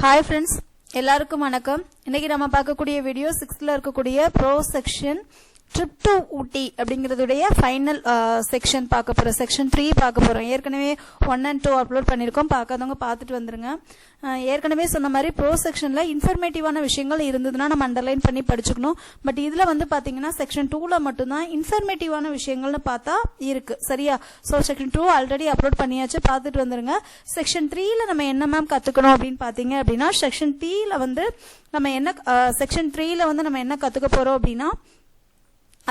Hi friends, எல்லாருக்கும் வணக்கம். இன்னைக்கு நம்ம பார்க்கக்கூடிய வீடியோ 6th இருக்கக்கூடிய ப்ரோ செக்ஷன் ட்ரிப் டு ஊட்டி அப்படிங்கிறதுடைய ஃபைனல் செக்ஷன் பார்க்க போறோம். செக்ஷன் 3 பார்க்க போறோம். ஏற்கனவே 1 and 2 அப்லோட் பண்ணிருக்கோம். பார்க்காதவங்க பார்த்துட்டு வந்துருங்க. ஏற்கனவே சொன்ன மாதிரி ப்ரோ செக்ஷன்ல இன்ஃபர்மேட்டிவான விஷயங்கள் இருந்ததுன்னா நம்ம அண்டர்லைன் பண்ணி படிச்சுக்கணும். பட் இதுல வந்து பாத்தீங்கன்னா செக்ஷன் 2ல மட்டும்தான் இன்ஃபர்மேட்டிவான விஷயங்கள்னு பார்த்தா இருக்கு. சரியா? ஸோ செக்ஷன் 2 ஆல்ரெடி அப்லோட் பண்ணியாச்சு, பார்த்துட்டு வந்துருங்க. செக்ஷன் 3ல நம்ம என்ன மேம் கத்துக்கணும் அப்படின்னு பாத்தீங்க அப்படின்னா, செக்ஷன் 3ல வந்து நம்ம என்ன கத்துக்க போறோம் அப்படின்னா,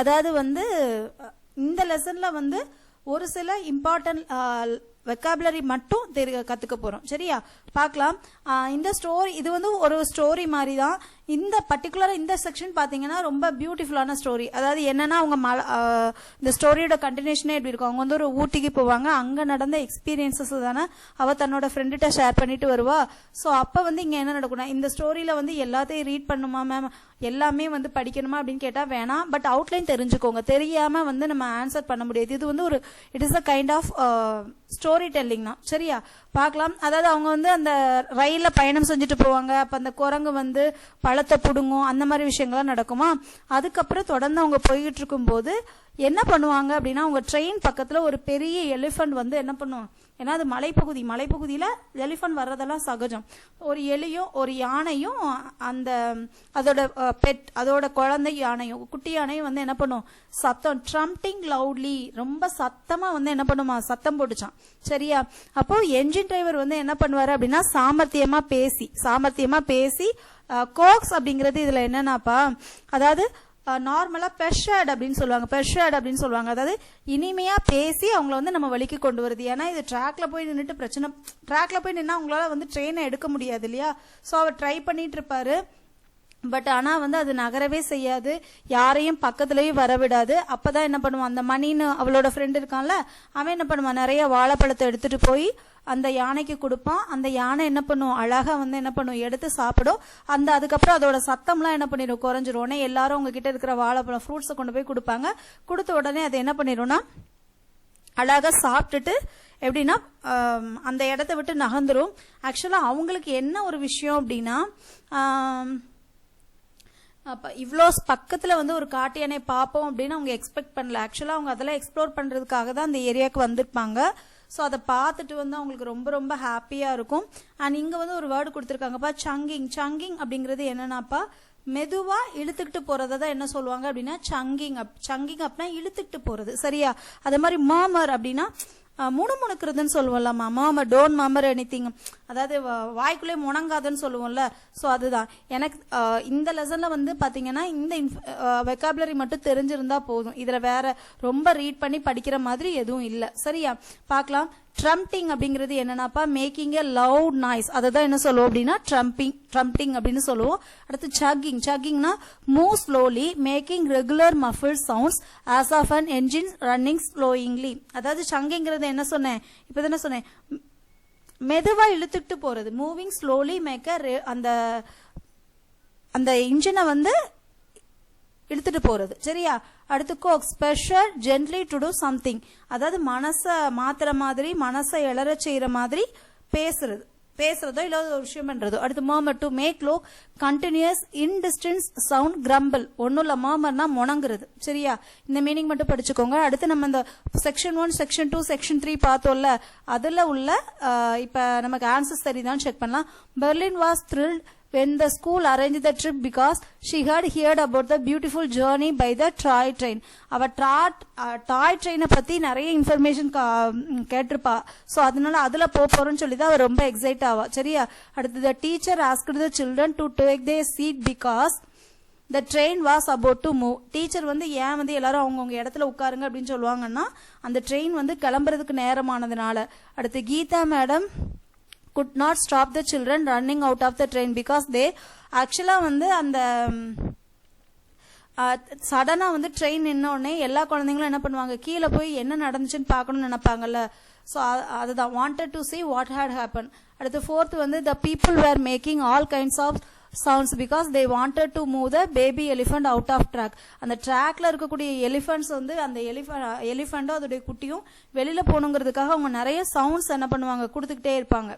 அதாவது வந்து இந்த லெசன்ல வந்து ஒரு சில இம்பார்ட்டன்ட் வெக்காபுலரி மட்டும் கத்துக்க போறோம். சரியா? பார்க்கலாம். இந்த ஸ்டோரி இது வந்து ஒரு ஸ்டோரி மாதிரி தான். இந்த பர்டிகுலர் இந்த செக்ஷன் பாத்தீங்கன்னா ரொம்ப பியூட்டிஃபுல்லான ஸ்டோரி. அதாவது என்னன்னா, அவங்க இந்த ஸ்டோரியோட கண்டினியூஷனே எப்படி இருக்கும். அவங்க வந்து ஒரு ஊட்டிக்கு போவாங்க. அங்க நடந்த எக்ஸ்பீரியன்சஸ் தானே அவ தன்னோட ஃப்ரெண்ட்ட ஷேர் பண்ணிட்டு வருவா. ஸோ அப்ப வந்து இங்க என்ன நடக்கும், இந்த ஸ்டோரியில வந்து எல்லாத்தையும் ரீட் பண்ணுமா மேம், எல்லாமே வந்து படிக்கணுமா அப்படின்னு கேட்டா வேணாம். பட் அவுட்லைன் தெரிஞ்சுக்கோங்க. தெரியாம வந்து நம்ம ஆன்சர் பண்ண முடியாது. இது வந்து ஒரு it is a kind of story telling தான். சரியா? பார்க்கலாம். அதாவது அவங்க வந்து அந்த ரயில்ல பயணம் செஞ்சுட்டு போவாங்க. அப்ப அந்த குரங்கு வந்து பழத்தை புடுங்கும், அந்த மாதிரி விஷயங்கள்லாம் நடக்குமா. அதுக்கப்புறம் தொடர்ந்து அவங்க போய்கிட்டு இருக்கும் போது என்ன பண்ணுவாங்க அப்படின்னா, அவங்க ட்ரெயின் பக்கத்துல ஒரு பெரிய எலிஃபண்ட் வந்து என்ன பண்ணும், ஏன்னா அது மலைப்பகுதியில எலிஃபண்ட் வர்றதெல்லாம் சகஜம். ஒரு எலியும் ஒரு யானையும் அந்த அதோட பெட், அதோட குழந்தை யானையும் குட்டி யானையும் வந்து என்ன பண்ணும், சத்தம் ட்ரம்பிங் லவுட்லி, ரொம்ப சத்தமா வந்து என்ன பண்ணுமா, சத்தம் போட்டுச்சான். சரியா? அப்போ என்ஜின் டிரைவர் வந்து என்ன பண்ணுவாரு அப்படின்னா, சாமர்த்தியமா பேசி கோக்ஸ் அப்படிங்கிறது இதுல என்னன்னாப்பா, அதாவது நார்மலா பெர்ஷர்ட் அப்படின்னு சொல்லுவாங்க. அதாவது இனிமையா பேசி அவங்கள வந்து நம்ம வழிக்கு கொண்டு வருது. ஏன்னா இது ட்ராக்ல போய் நின்னா அவங்களால வந்து ட்ரெயினை எடுக்க முடியாது இல்லையா. ஸோ அவர் ட்ரை பண்ணிட்டு இருப்பாரு. பட் ஆனா வந்து அது நகரவே செய்யாது, யாரையும் பக்கத்துலயும் வரவிடாது. அப்பதான் என்ன பண்ணுவான், அந்த மணின்னு அவளோட ஃப்ரெண்ட் இருக்கான்ல, அவன் என்ன பண்ணுவான், நிறைய வாழைப்பழத்தை எடுத்துட்டு போய் அந்த யானைக்கு கொடுப்பான். அந்த யானை என்ன பண்ணும், அழகா வந்து என்ன பண்ணும், எடுத்து சாப்பிடும். அதுக்கப்புறம் அதோட சத்தம்லாம் என்ன பண்ணிடும், குறைஞ்சிரும். உடனே எல்லாரும் உங்ககிட்ட இருக்கிற வாழைப்பழம் ஃப்ரூட்ஸை கொண்டு போய் கொடுப்பாங்க. கொடுத்த உடனே அது என்ன பண்ணிடும்னா, அழகா சாப்பிட்டுட்டு எப்படின்னா அந்த இடத்த விட்டு நகர்ந்துரும். ஆக்சுவலா அவங்களுக்கு என்ன ஒரு விஷயம் அப்படின்னா, அப்ப இவ்வளோ பக்கத்துல வந்து ஒரு காட்டு யானை பார்ப்போம் அப்படின்னு அவங்க எக்ஸ்பெக்ட் பண்ணல. ஆக்சுவலா அவங்க அதெல்லாம் எக்ஸ்ப்ளோர் பண்றதுக்காக தான் அந்த ஏரியாவுக்கு வந்திருப்பாங்க. ஸோ அதை பார்த்துட்டு வந்து அவங்களுக்கு ரொம்ப ரொம்ப ஹாப்பியா இருக்கும். அண்ட் இங்க வந்து ஒரு வேர்டு கொடுத்துருக்காங்கப்பா, சங்கிங் அப்படிங்கிறது என்னன்னாப்பா, மெதுவா இழுத்துக்கிட்டு போறதான் என்ன சொல்லுவாங்க அப்படின்னா சங்கிங் அப்படின்னா இழுத்துக்கிட்டு போறது. சரியா? அதே மாதிரி மாமர் அப்படின்னா முணுமுணுக்கிறதுன்னு சொல்லுவோம்ல, மாமர் டோன்ட் மாமர் எனிதிங், அதாவது வாய்க்குள்ளே முணங்காதுன்னு சொல்லுவோம்ல. ஸோ அதுதான் எனக்கு இந்த லெசன்ல வந்து பாத்தீங்கன்னா இந்த வெக்காபுலரி மட்டும் தெரிஞ்சிருந்தா போதும். இதுல வேற ரொம்ப ரீட் பண்ணி படிக்கிற மாதிரி எதுவும் இல்லை. சரியா? பார்க்கலாம். ட்ரம்பிங் அப்படிங்கிறது என்னன்னாப்பா, மேக்கிங் எ லவுட் நாய்ஸ். அதுதான் என்ன சொல்லுவோம் அப்படின்னா ட்ரம்பிங் அப்படின்னு சொல்லுவோம். அடுத்து சக்கிங்னா move slowly making regular muffled sounds as of an engine running slowingly. அதாவது சங்கிங்கிறது என்ன சொன்னேன், இப்பதானே சொன்னேன், மெதுவா இழுத்துட்டு போறது. மூவிங் ஸ்லோலி மேக் அந்த இன்ஜினை வந்து இழுத்துட்டு போறது. சரியா? அடுத்து coax special gently to do something, அதாவது மனசை மாத்துற மாதிரி, மனசை எழற செய்யற மாதிரி பேசுறதோ இல்ல ஒரு விஷயம் பண்றதோ. அடுத்து murmur to make low continuous indistinct sound grumble. ஒன்னும் இல்ல, மர்மர்னா முணங்குறது. சரியா? இந்த மீனிங் மட்டும் படிச்சுக்கோங்க. அடுத்து நம்ம இந்த செக்ஷன் 1 செக்ஷன் 2 செக்ஷன் 3 பார்த்தோம்ல, அதுல உள்ள இப்ப நமக்கு ஆன்சர்ஸ் தெரியுதான்னு செக் பண்ணலாம். Berlin was thrilled when the school arranged the trip because she had heard about the beautiful journey by the toy train. அவ டாய் ட்ரெயினை பத்தி நிறைய இன்ஃபர்மேஷன் கேட்டிருப்பா. ஸோ அதனால அதுல போறோம்னு சொல்லி தான் அவ ரொம்ப எக்ஸைட் ஆவா. சரியா? அடுத்து the teacher asked the children to take their seat because the train was about to move. Teacher வந்து ஏன் வந்து எல்லாரும் அவங்கவுங்க இடத்துல உட்காருங்க அப்படின்னு சொல்லுவாங்கன்னா, அந்த ட்ரெயின் வந்து கிளம்புறதுக்கு நேரமானதுனால. அடுத்து Geetha madam could not stop the children running out of the train because they actually வந்து அந்த சடனா வந்து ட்ரெயின் நின்ன உடனே எல்லா குழந்தைங்களும் என்ன பண்ணுவாங்க, கீழே போய் என்ன நடந்துச்சுன்னு பார்க்கணும்னு நினைப்பாங்கல்ல. ஸோ அதுதான் wanted to see what had happened. அடுத்து 4th வந்து the people were making all kinds of sounds because they wanted to move the baby elephant out of track. அந்த ட்ராக்ல இருக்கக்கூடிய எலிஃபண்ட்ஸ் வந்து அந்த எலிஃபண்டோ அதோடைய குட்டியும் வெளியில போகணுங்கிறதுக்காக அவங்க நிறைய சவுண்ட்ஸ் என்ன பண்ணுவாங்க, கொடுத்துக்கிட்டே இருப்பாங்க.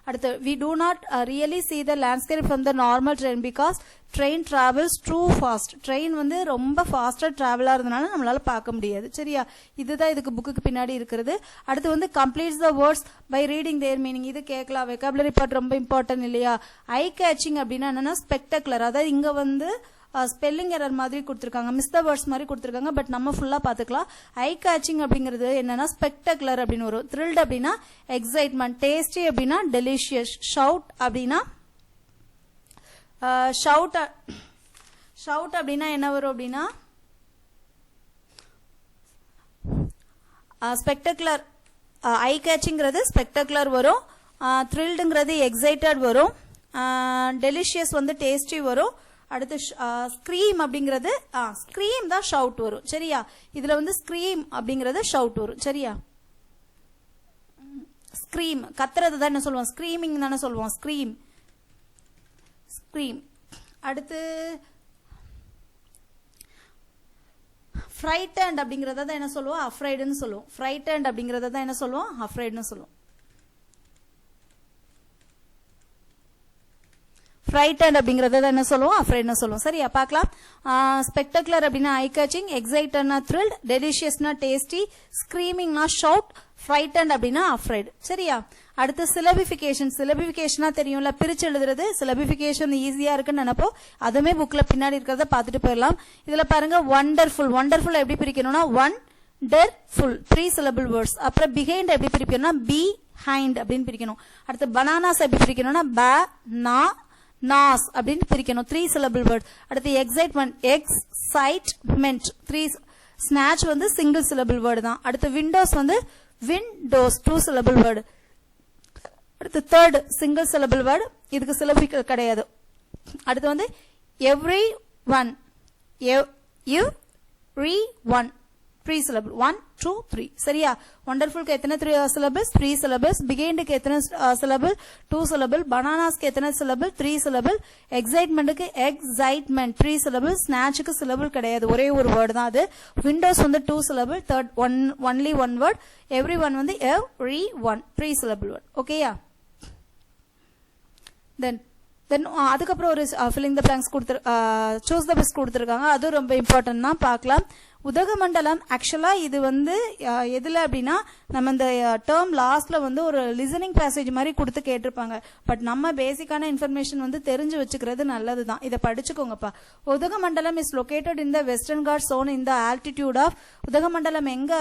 அடுத்து we do not really see the landscape from the normal train because train travels too fast. train வந்து ரொம்ப ஃபாஸ்டா டிராவலா இருந்தனால நம்மளால பார்க்க முடியாது. சரியா, இதுதான் இதுக்கு புக்குக்கு பின்னாடி இருக்கிறது. அடுத்து வந்து completes the words by reading their meaning. இது கேட்கலாம், வெக்காபுலரி பார்ட் ரொம்ப இம்பார்ட்டன்ட் இல்லையா. ஐ கேச்சிங் அப்படின்னா என்னன்னா ஸ்பெக்டகுலர், அதாவது இங்க வந்து ஸ்பெல்லிங் எரர் மாதிரி கொடுத்துருக்காங்க, மிஸ் த வேர்ட்ஸ் மாதிரி கொடுத்துருக்காங்க. பட் நம்ம ஃபுல்லா பாத்துக்கலாம். ஐ கேச்சிங் அப்படிங்கிறது என்னன்னா ஸ்பெக்டகுலர் அப்படின்னு வரும். த்ரில்ட் அப்படின்னா எக்ஸைட்மெண்ட், டேஸ்டி அப்படின்னா டெலிஷியஸ், ஷவுட் அப்படின்னா ஷவுட் அப்படின்னா என்ன வரும் அப்படின்னா ஸ்பெக்டகுலர். ஐ கேச்சிங்கிறது ஸ்பெக்டகுலர் வரும், த்ரில்டுங்கிறது எக்ஸைட்டட் வரும், டெலிஷியஸ் வந்து டேஸ்டி வரும். அடுத்து ஸ்கிரீம் அப்படிங்கிறது ஸ்கிரீம் தான் ஷவுட் வரும். சரியா, இதுல வந்து ஸ்கிரீம் அப்படிங்கிறது ஷவுட் வரும். சரியா, ஸ்கிரீம் கத்துறது தான் என்ன சொல்லுவோம், ஸ்கிரீமிங் தானே சொல்லுவோம், ஸ்கிரீம் ஸ்கிரீம். அடுத்து ஃப்ரைட்டன்ட் அப்படிங்கறத தான் என்ன சொல்லுவோம், அஃப்ரைடுன்னு சொல்லுவோம். ஃப்ரைட்டன்ட் அப்படிங்கறத தான் என்ன சொல்லுவோம், அஃப்ரைடுன்னு சொல்லுவோம். ஃப்ரைட்டன்ட் அப்படிங்கறத என்ன சொல்லுவோம், அஃப்ரைட்னு சொல்லுவோம். சரியா, பார்க்கலாம். ஸ்பெக்டகுலர் அப்படின்னா ஐ கேச்சிங், எக்ஸைட்டட்னா த்ரில்ட், டெலிஷியஸ்னா டேஸ்டி, ஸ்கிரீமிங்னா ஷவுட், ஃப்ரைட்டன்ட் அப்படின்னா அஃப்ரைட். சரியா, அடுத்து சிலபிஃபிகேஷன். சிலபிஃபிகேஷனா தெரியும்ல, பிரிச்சு எழுதுறது. சிலபிஃபிகேஷன் ஈஸியா இருக்குன்னு நினைப்போம், அதுமே புக்ல பின்னாடி இருக்கிறத பார்த்துட்டு போயிடலாம். இதுல பாருங்க வண்டர்ஃபுல். வண்டர்ஃபுல் எப்படி பிரிக்கணும்னா ஒண்டர்ஃபுல் 3 syllable வேர்ட்ஸ். அப்புறம் பிஹைண்ட் எப்படி பிரிக்கணும்னா பிஹைண்ட் அப்படின்னு பிரிக்கணும். அடுத்து பனானாஸ் எப்படி பிரிக்கணும்னா நாஸ் அப்படின்னு பிரிக்கணும், 3 syllable வேர்ட். அடுத்து எக்ஸைட்மெண்ட், எக்ஸைட்மெண்ட் 3. ஸ்நாட்ச் வந்து சிங்கிள் syllable வேர்டு தான். அடுத்து விண்டோஸ் வந்து விண்டோஸ் 2 syllable வேர்டு. அடுத்து தேர்ட் சிங்கிள் syllable வேர்டு, இதுக்கு சிலபி கிடையாது. அடுத்து வந்து every one, every one 3 syllable, 1 2 3. சரியா, வண்டர்ஃபுல்க்கு எத்தனை 3 syllables, 3 syllables. பிகைண்டுக்கு எத்தனை syllable, 2 syllable. பனானாஸ்க்கு எத்தனை syllable, 3 syllable. எக்ஸைட்மெண்ட்டுக்கு எக்ஸைட்மெண்ட் 3 syllable. ஸ்நாட்சுக்கு syllable கிடையாது, ஒரே ஒரு வேர்டு தான் அது. விண்டோஸ் வந்து 2 syllable, third only 1 word. Every one வந்து எவ்ரி ஒன் 3 syllable வேர்ட். ஓகேயா, தென் அதுக்கப்புறம் ஒரு filling the blanks choose the best கொடுத்துருக்காங்க, அது ரொம்ப இம்பார்ட்டன்ட் தான், பார்க்கலாம். உதகமண்டலம் ஆக்சுவலா இது வந்து எதுல அப்படின்னா நம்ம இந்த டேர்ம் லாஸ்ட்ல வந்து ஒரு லிசனிங் பேசேஜ் மாதிரி கொடுத்து கேட்டிருப்பாங்க. பட் நம்ம பேசிக்கான இன்ஃபர்மேஷன் வந்து தெரிஞ்சு வச்சுக்கிறது நல்லதுதான், இதை படிச்சுக்கோங்கப்பா. Udhagamandalam is located in the western ghats zone in the altitude of. Udhagamandalam எங்க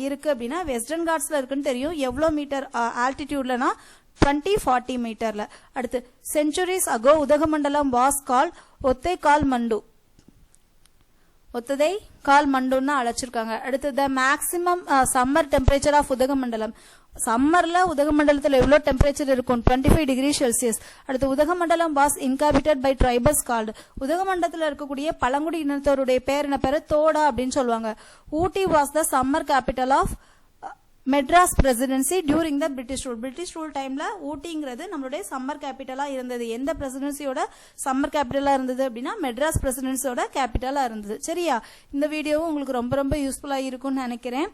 இருக்கு அப்படின்னா வெஸ்டர்ன் காட்ஸ்ல இருக்குன்னு தெரியும். எவ்வளவு மீட்டர் ஆல்டிடியூட்லனா 20-40 மீட்டர்ல. அடுத்து centuries ago Udhagamandalam was call Othai Kal Mandu, ஒத்ததை கால் மண்டுன்னு அழைச்சிருக்காங்க. அடுத்து the maximum summer temperature of Udhagamandalam. சம்மர்ல உதகமண்டலத்தில் எவ்வளவு டெம்பரேச்சர் இருக்கும், 25 டிகிரி செல்சியஸ். அடுத்து Udhagamandalam was inhabited by tribals called. உதகமண்டலத்தில் இருக்கக்கூடிய பழங்குடி இனத்தவருடைய பேர் என்ன பேரு, தோடா அப்படின்னு சொல்லுவாங்க. Ooty was the summer capital of Madras presidency during the British rule. British rule டைம்ல ஊட்டிங்கிறது நம்மளுடைய சம்மர் கேபிட்டலா இருந்தது. எந்த பிரசிடென்சியோட சம்மர் கேபிட்டலா இருந்தது அப்படின்னா மெட்ராஸ் பிரசிடென்சியோட கேபிட்டலா இருந்தது. சரியா, இந்த வீடியோவும் உங்களுக்கு ரொம்ப ரொம்ப யூஸ்ஃபுல்லா இருக்கும்னு நினைக்கிறேன்.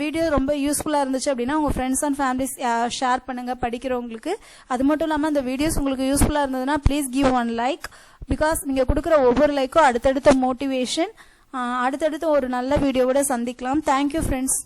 வீடியோ ரொம்ப யூஸ்ஃபுல்லா இருந்துச்சு அப்படின்னா உங்க ஃப்ரெண்ட்ஸ் அண்ட் ஃபேமிலிஸ் ஷேர் பண்ணுங்க படிக்கிறவங்களுக்கு. அது மட்டும் இல்லாம இந்த வீடியோஸ் உங்களுக்கு யூஸ்ஃபுல்லா இருந்ததுன்னா ப்ளீஸ் கிவ் 1 லைக். பிகாஸ் நீங்க கொடுக்குற ஒவ்வொரு லைக்கும் அடுத்தடுத்த மோட்டிவேஷன். அடுத்தடுத்து ஒரு நல்ல வீடியோவோட சந்திக்கலாம். Thank you friends.